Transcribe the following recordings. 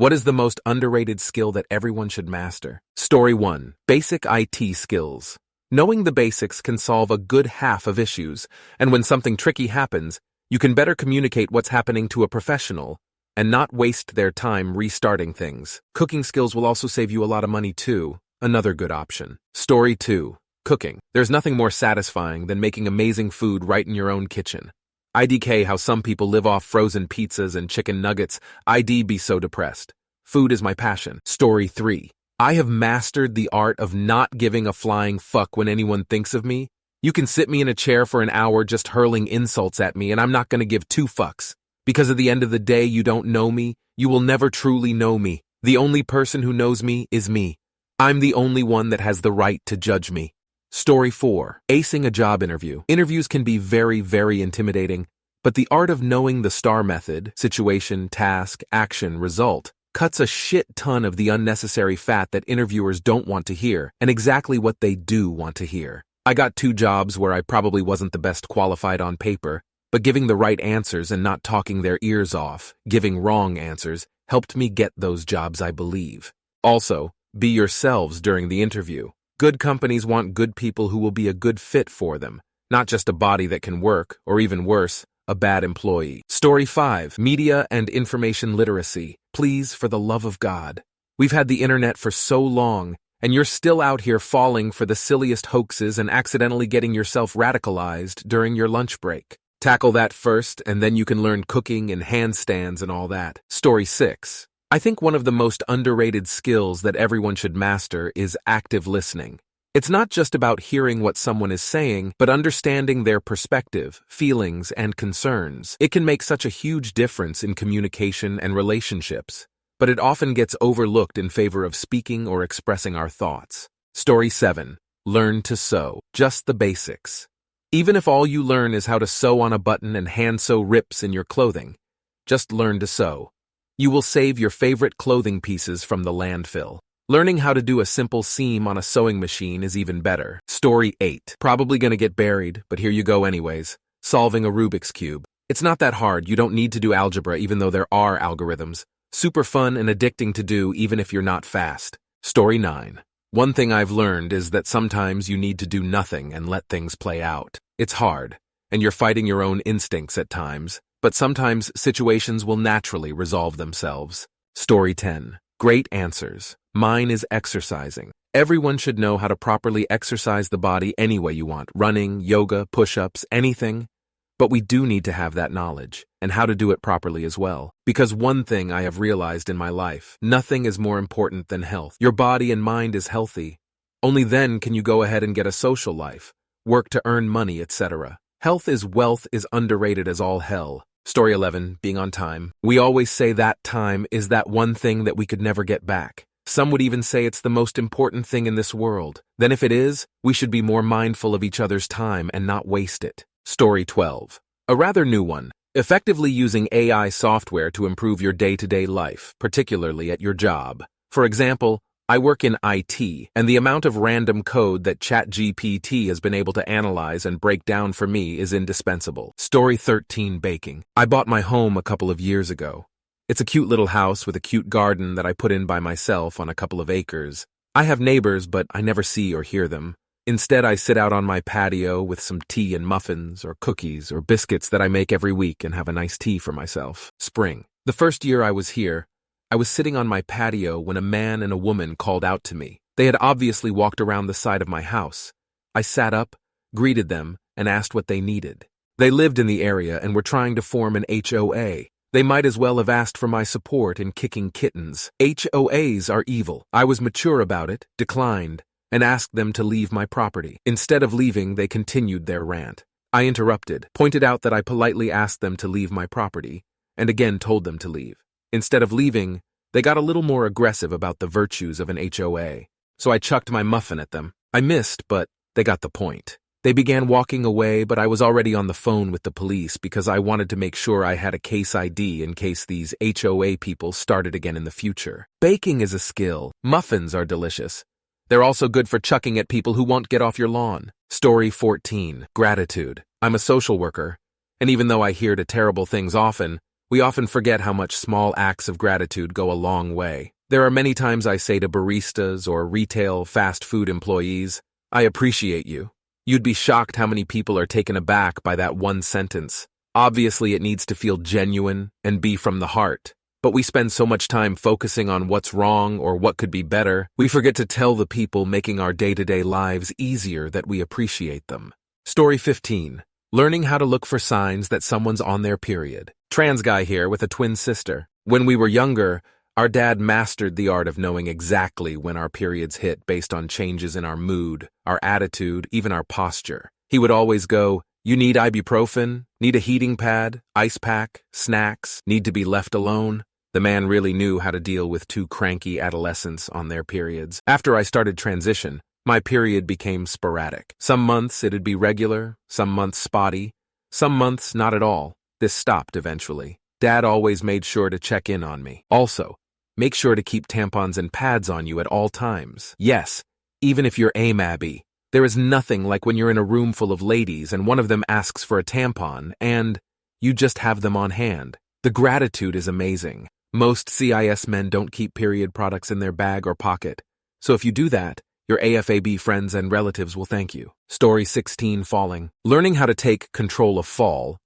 What is the most underrated skill that everyone should master? Story 1. Basic IT skills. Knowing the basics can solve a good half of issues, and when something tricky happens, you can better communicate what's happening to a professional and not waste their time restarting things. Cooking skills will also save you a lot of money too. Another good option. Story 2. Cooking. There's nothing more satisfying than making amazing food right in your own kitchen. IDK how some people live off frozen pizzas and chicken nuggets. I'd be so depressed. Food is my passion. Story 3. I have mastered the art of not giving a flying fuck when anyone thinks of me. You can sit me in a chair for an hour just hurling insults at me and I'm not gonna give two fucks. Because at the end of the day, you don't know me. You will never truly know me. The only person who knows me is me. I'm the only one that has the right to judge me. Story 4. Acing a job interview. Interviews can be very, very intimidating, but the art of knowing the STAR method, situation, task, action, result, cuts a shit ton of the unnecessary fat that interviewers don't want to hear, and exactly what they do want to hear. I got 2 jobs where I probably wasn't the best qualified on paper, but giving the right answers and not talking their ears off, giving wrong answers, helped me get those jobs, I believe. Also, be yourselves during the interview. Good companies want good people who will be a good fit for them, not just a body that can work, or even worse, a bad employee. Story 5. Media and information literacy. Please, for the love of God. We've had the internet for so long, and you're still out here falling for the silliest hoaxes and accidentally getting yourself radicalized during your lunch break. Tackle that first, and then you can learn cooking and handstands and all that. Story 6. I think one of the most underrated skills that everyone should master is active listening. It's not just about hearing what someone is saying, but understanding their perspective, feelings, and concerns. It can make such a huge difference in communication and relationships, but it often gets overlooked in favor of speaking or expressing our thoughts. Story 7. Learn to sew. Just the basics. Even if all you learn is how to sew on a button and hand sew rips in your clothing, just learn to sew. You will save your favorite clothing pieces from the landfill. Learning how to do a simple seam on a sewing machine is even better. Story 8. Probably gonna get buried, but here you go anyways. Solving a Rubik's Cube. It's not that hard, you don't need to do algebra even though there are algorithms. Super fun and addicting to do even if you're not fast. Story 9. One thing I've learned is that sometimes you need to do nothing and let things play out. It's hard, and you're fighting your own instincts at times, but sometimes situations will naturally resolve themselves. Story 10. Great answers. Mine is exercising. Everyone should know how to properly exercise the body any way you want. Running, yoga, push-ups, anything. But we do need to have that knowledge, and how to do it properly as well. Because one thing I have realized in my life, nothing is more important than health. Your body and mind is healthy. Only then can you go ahead and get a social life, work to earn money, etc. Health is wealth is underrated as all hell. Story 11. Being on time. We always say that time is that one thing that we could never get back. Some would even say it's the most important thing in this world. Then if it is, we should be more mindful of each other's time and not waste it. Story 12. A rather new one. Effectively using AI software to improve your day-to-day life, particularly at your job. For example, I work in IT, and the amount of random code that ChatGPT has been able to analyze and break down for me is indispensable. Story 13. Baking. I bought my home a couple of years ago. It's a cute little house with a cute garden that I put in by myself on a couple of acres. I have neighbors, but I never see or hear them. Instead, I sit out on my patio with some tea and muffins or cookies or biscuits that I make every week and have a nice tea for myself. Spring. The first year I was here, I was sitting on my patio when a man and a woman called out to me. They had obviously walked around the side of my house. I sat up, greeted them, and asked what they needed. They lived in the area and were trying to form an HOA. They might as well have asked for my support in kicking kittens. HOAs are evil. I was mature about it, declined, and asked them to leave my property. Instead of leaving, they continued their rant. I interrupted, pointed out that I politely asked them to leave my property, and again told them to leave. Instead of leaving, they got a little more aggressive about the virtues of an HOA, so I chucked my muffin at them. I missed, but they got the point. They began walking away, but I was already on the phone with the police because I wanted to make sure I had a case ID in case these HOA people started again in the future. Baking is a skill. Muffins are delicious. They're also good for chucking at people who won't get off your lawn. Story 14. Gratitude. I'm a social worker, and even though I hear to terrible things often, We often forget how much small acts of gratitude go a long way. There are many times I say to baristas or retail fast food employees, "I appreciate you." You'd be shocked how many people are taken aback by that one sentence. Obviously, it needs to feel genuine and be from the heart. But we spend so much time focusing on what's wrong or what could be better, we forget to tell the people making our day-to-day lives easier that we appreciate them. Story 15. Learning how to look for signs that someone's on their period. Trans guy here with a twin sister. When we were younger, our dad mastered the art of knowing exactly when our periods hit based on changes in our mood, our attitude, even our posture. He would always go, "You need ibuprofen? Need a heating pad? Ice pack? Snacks? Need to be left alone?" The man really knew how to deal with two cranky adolescents on their periods. After I started transition, my period became sporadic. Some months it'd be regular, some months spotty, some months not at all. This stopped eventually. Dad always made sure to check in on me. Also, make sure to keep tampons and pads on you at all times. Yes, even if you're AMABby. There is nothing like when you're in a room full of ladies and one of them asks for a tampon and you just have them on hand. The gratitude is amazing. Most CIS men don't keep period products in their bag or pocket. So if you do that, your AFAB friends and relatives will thank you. Story 16. Falling. Learning how to take control of fall,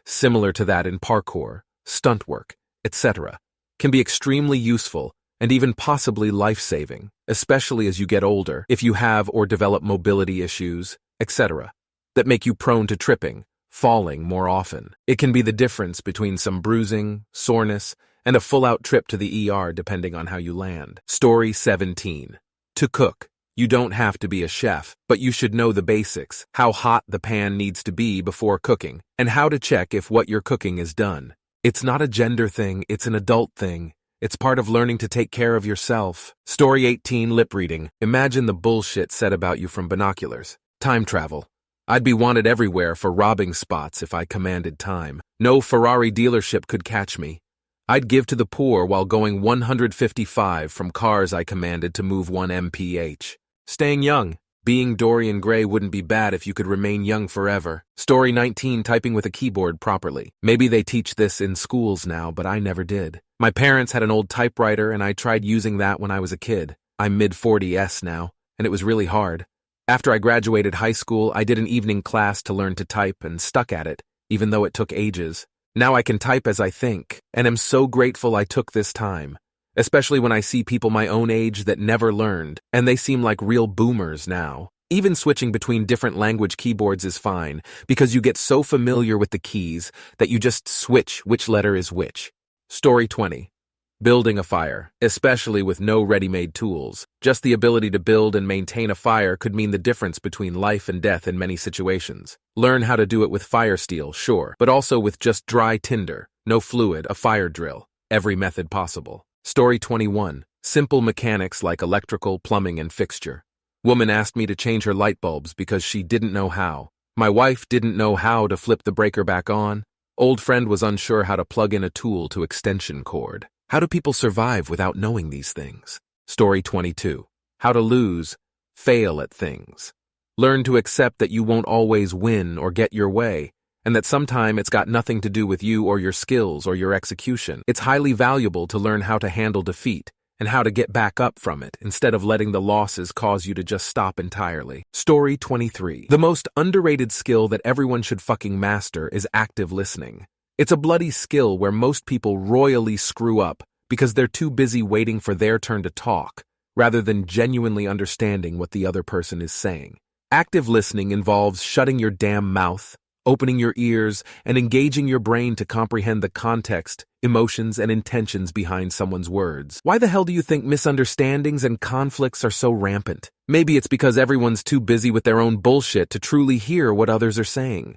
similar to that in parkour, stunt work, etc., can be extremely useful and even possibly life-saving, especially as you get older, if you have or develop mobility issues, etc., that make you prone to tripping, falling more often. It can be the difference between some bruising, soreness, and a full-out trip to the ER depending on how you land. Story 17. To cook. You don't have to be a chef, but you should know the basics, how hot the pan needs to be before cooking, and how to check if what you're cooking is done. It's not a gender thing, it's an adult thing. It's part of learning to take care of yourself. Story 18. Lip reading. Imagine the bullshit said about you from binoculars. Time travel. I'd be wanted everywhere for robbing spots if I commanded time. No Ferrari dealership could catch me. I'd give to the poor while going 155 from cars I commanded to move 1 mph. Staying young. Being Dorian Gray wouldn't be bad if you could remain young forever. Story 19. Typing with a keyboard properly. Maybe they teach this in schools now, but I never did. My parents had an old typewriter and I tried using that when I was a kid. I'm mid-40s now, and it was really hard. After I graduated high school, I did an evening class to learn to type and stuck at it, even though it took ages. Now I can type as I think, and am so grateful I took this time, especially when I see people my own age that never learned, and they seem like real boomers now. Even switching between different language keyboards is fine, because you get so familiar with the keys that you just switch which letter is which. Story 20. Building a fire, especially with no ready-made tools. Just the ability to build and maintain a fire could mean the difference between life and death in many situations. Learn how to do it with fire steel, sure, but also with just dry tinder, no fluid, a fire drill, every method possible. Story 21. Simple mechanics like electrical, plumbing, and fixture. Woman asked me to change her light bulbs because she didn't know how. My wife didn't know how to flip the breaker back on. Old friend was unsure how to plug in a tool to extension cord. How do people survive without knowing these things? Story 22. How to lose, fail at things. Learn to accept that you won't always win or get your way, and that sometime it's got nothing to do with you or your skills or your execution. It's highly valuable to learn how to handle defeat and how to get back up from it instead of letting the losses cause you to just stop entirely. Story 23. The most underrated skill that everyone should fucking master is active listening. It's a bloody skill where most people royally screw up because they're too busy waiting for their turn to talk, rather than genuinely understanding what the other person is saying. Active listening involves shutting your damn mouth, opening your ears, and engaging your brain to comprehend the context, emotions, and intentions behind someone's words. Why the hell do you think misunderstandings and conflicts are so rampant? Maybe it's because everyone's too busy with their own bullshit to truly hear what others are saying.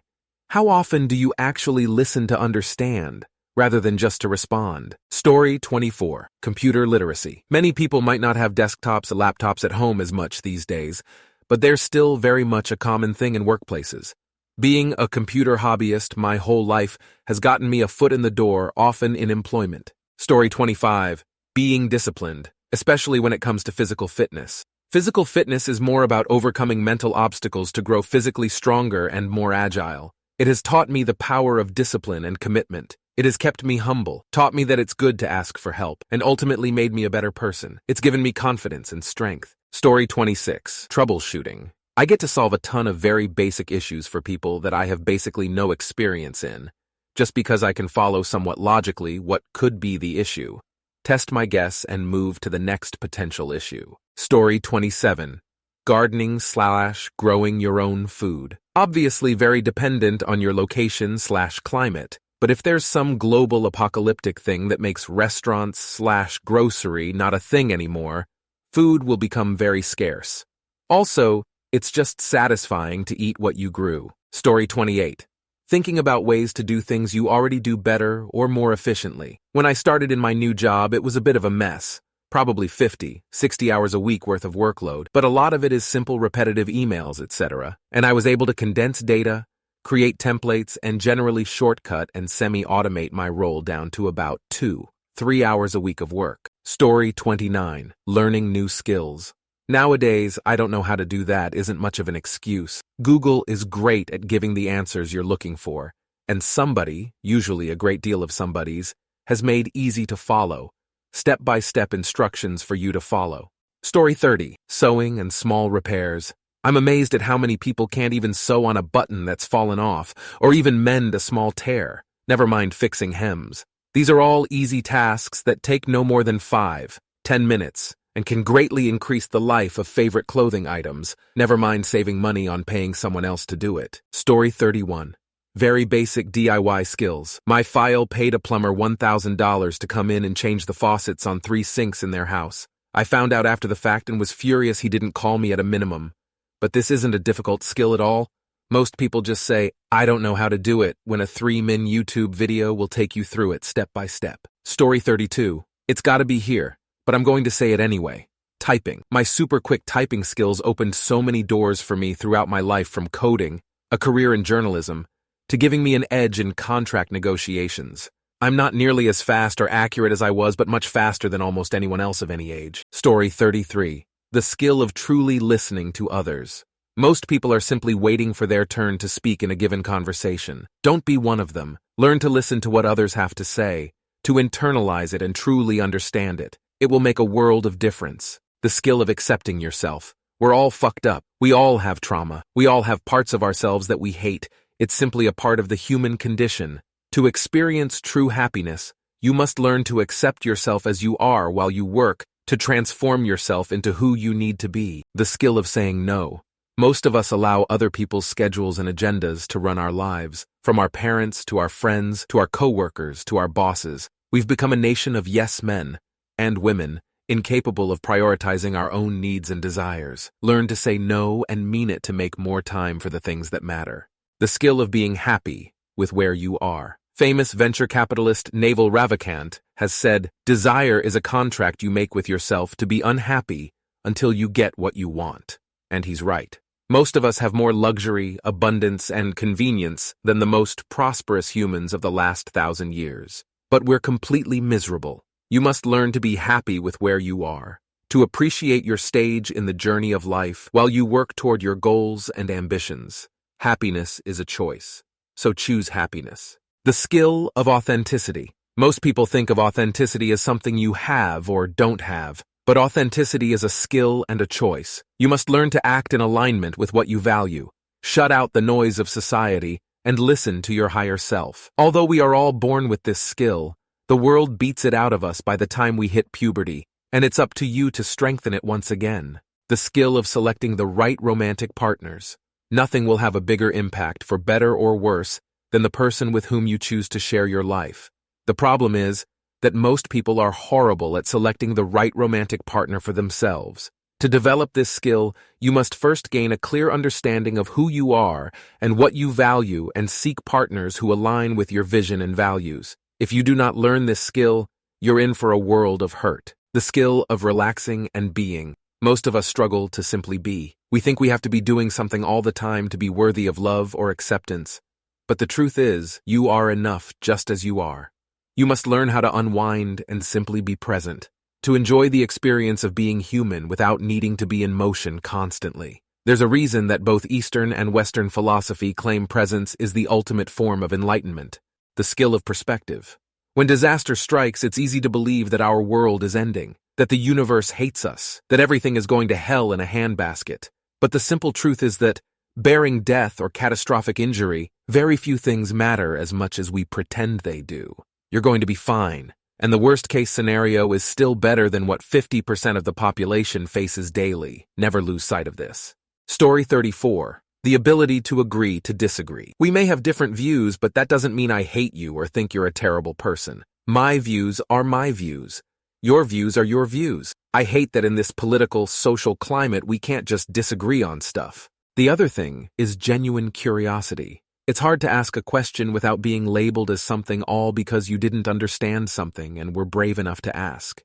How often do you actually listen to understand, rather than just to respond? Story 24. Computer literacy. Many people might not have desktops or laptops at home as much these days, but they're still very much a common thing in workplaces. Being a computer hobbyist my whole life has gotten me a foot in the door, often in employment. Story 25. Being disciplined, especially when it comes to physical fitness. Physical fitness is more about overcoming mental obstacles to grow physically stronger and more agile. It has taught me the power of discipline and commitment. It has kept me humble, taught me that it's good to ask for help, and ultimately made me a better person. It's given me confidence and strength. Story 26. Troubleshooting. I get to solve a ton of very basic issues for people that I have basically no experience in, just because I can follow somewhat logically what could be the issue, test my guess, and move to the next potential issue. Story 27. Gardening/growing your own food. Obviously very dependent on your location/climate, but if there's some global apocalyptic thing that makes restaurants/grocery not a thing anymore, food will become very scarce. Also, it's just satisfying to eat what you grew. Story 28. Thinking about ways to do things you already do better or more efficiently. When I started in my new job, it was a bit of a mess. Probably 50, 60 hours a week worth of workload, but a lot of it is simple repetitive emails, etc. And I was able to condense data, create templates, and generally shortcut and semi-automate my role down to about 2-3 hours a week of work. Story 29. Learning new skills. Nowadays, I don't know how to do that isn't much of an excuse. Google is great at giving the answers you're looking for, and somebody, usually a great deal of somebodies, has made easy to follow, step-by-step instructions for you to follow. Story 30. Sewing and small repairs. I'm amazed at how many people can't even sew on a button that's fallen off, or even mend a small tear, never mind fixing hems. These are all easy tasks that take no more than 5-10 minutes, and can greatly increase the life of favorite clothing items, never mind saving money on paying someone else to do it. Story 31. Very basic DIY skills. My file paid a plumber $1,000 to come in and change the faucets on 3 sinks in their house. I found out after the fact and was furious he didn't call me at a minimum. But this isn't a difficult skill at all. Most people just say, I don't know how to do it, when a 3-min YouTube video will take you through it step by step. Story 32. It's gotta be here, but I'm going to say it anyway. Typing. My super quick typing skills opened so many doors for me throughout my life, from coding, a career in journalism, to giving me an edge in contract negotiations. I'm not nearly as fast or accurate as I was, but much faster than almost anyone else of any age. Story 33. The skill of truly listening to others. Most people are simply waiting for their turn to speak in a given conversation. Don't be one of them. Learn to listen to what others have to say, to internalize it and truly understand it. It will make a world of difference. The skill of accepting yourself. We're all fucked up. We all have trauma. We all have parts of ourselves that we hate. It's simply a part of the human condition. To experience true happiness, you must learn to accept yourself as you are while you work to transform yourself into who you need to be. The skill of saying no. Most of us allow other people's schedules and agendas to run our lives. From our parents to our friends to our coworkers to our bosses, we've become a nation of yes men and women, incapable of prioritizing our own needs and desires. Learn to say no and mean it to make more time for the things that matter. The skill of being happy with where you are. Famous venture capitalist Naval Ravikant has said, desire is a contract you make with yourself to be unhappy until you get what you want. And he's right. Most of us have more luxury, abundance, and convenience than the most prosperous humans of the last 1,000 years. But we're completely miserable. You must learn to be happy with where you are, to appreciate your stage in the journey of life while you work toward your goals and ambitions. Happiness is a choice, so choose happiness. The skill of authenticity. Most people think of authenticity as something you have or don't have, but authenticity is a skill and a choice. You must learn to act in alignment with what you value, shut out the noise of society, and listen to your higher self. Although we are all born with this skill, the world beats it out of us by the time we hit puberty, and it's up to you to strengthen it once again. The skill of selecting the right romantic partners. Nothing will have a bigger impact, for better or worse, than the person with whom you choose to share your life. The problem is that most people are horrible at selecting the right romantic partner for themselves. To develop this skill, you must first gain a clear understanding of who you are and what you value, and seek partners who align with your vision and values. If you do not learn this skill, you're in for a world of hurt. The skill of relaxing and being. Most of us struggle to simply be. We think we have to be doing something all the time to be worthy of love or acceptance. But the truth is, you are enough just as you are. You must learn how to unwind and simply be present, to enjoy the experience of being human without needing to be in motion constantly. There's a reason that both Eastern and Western philosophy claim presence is the ultimate form of enlightenment. the skill of perspective. When disaster strikes, it's easy to believe that our world is ending, that the universe hates us, that everything is going to hell in a handbasket. But the simple truth is that, bearing death or catastrophic injury, very few things matter as much as we pretend they do. You're going to be fine, and the worst-case scenario is still better than what 50% of the population faces daily. Never lose sight of this. Story 34. The ability to agree to disagree. We may have different views, but that doesn't mean I hate you or think you're a terrible person. My views are my views. Your views are your views. I hate that in this political, social climate we can't just disagree on stuff. The other thing is genuine curiosity. It's hard to ask a question without being labeled as something all because you didn't understand something and were brave enough to ask.